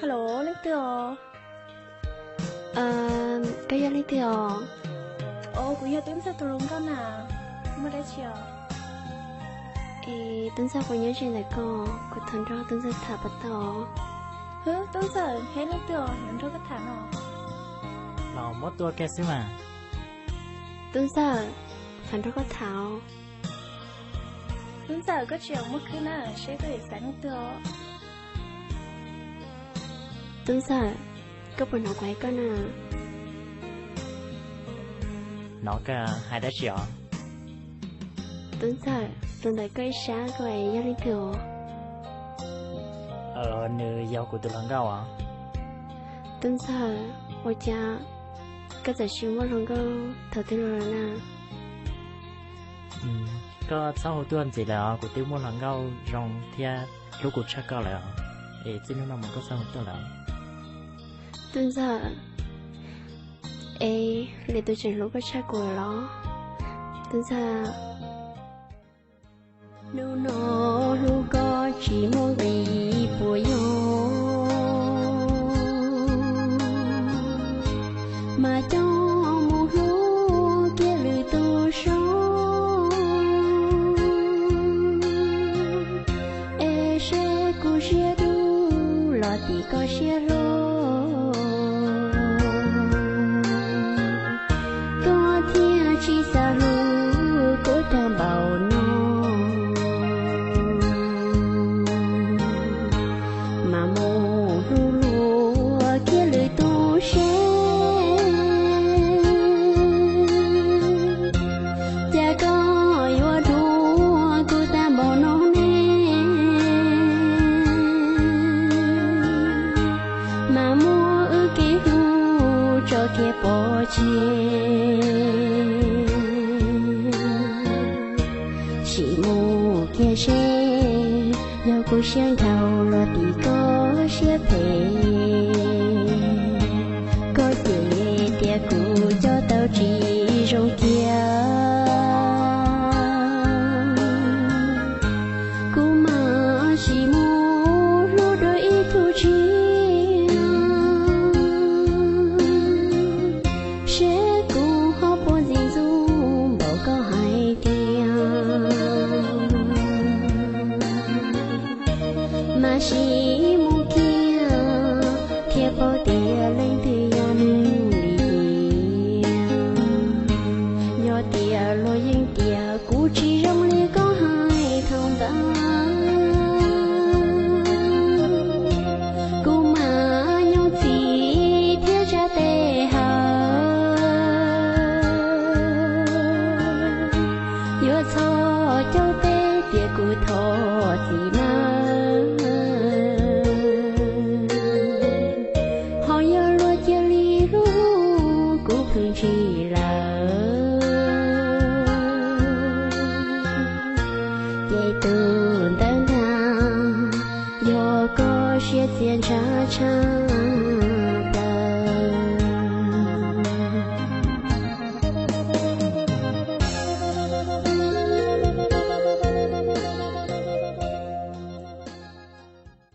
Hello, lấy tiêu. Cái gì lấy tiêu? Ồ, cũng giờ tính sao tụi con à? Mà đây chiều. Tính sao có nhớ chuyện này cô thần ra tính sao thả bắt đầu. Hứ, tính sao hết lấy tiêu, nhận cho cái thằng nó. Nó mất tua kia xíu mà. Tính sao thần ra có thảo. Tính sao có chiều mất khi nào sẽ có thể sáng lấy tiêu. Tính sao có buồn học quái con à? Nó cả hai đứa trẻ. Tính sao tuần tới cái sáng rồi gia linh tiêu. Nữ giàu của tụi lần gạo à? Tính sao ôi cha cái giải trí mất lòng gạo thở tên rồi nè. Có sau hồi tuần gì là của tiêu mua lần gạo rong thia lúc của cha cao là xin nó mình có sau hồi tuần là Tính sao để tôi chuyển lúc cái cha của nó. Tính sao nu nó lu có chỉ muốn vì bùa yo mà cho một lúc kia lười tôi sống sẽ cô sẽ đủ là thì có sẽ rồi có thiên chỉ xa lu có đảm bảo chỉ một kia xe nhau cô sang thầu là thì có xe về có thể tia cụ cho tao chỉ rong kia cô mà chỉ một lúc đôi ít thu chi mà chỉ muốn kia kia bao tia lên thì anh đi nhỏ tia lôi những tia cũ chỉ trong ly có hai thằng ta cô mà nhau chỉ thiết ra tê hà yo cho châu tê tia cụ thọ gì mà chỉ là dây từ đơn thang do có chuyện tiền trả cha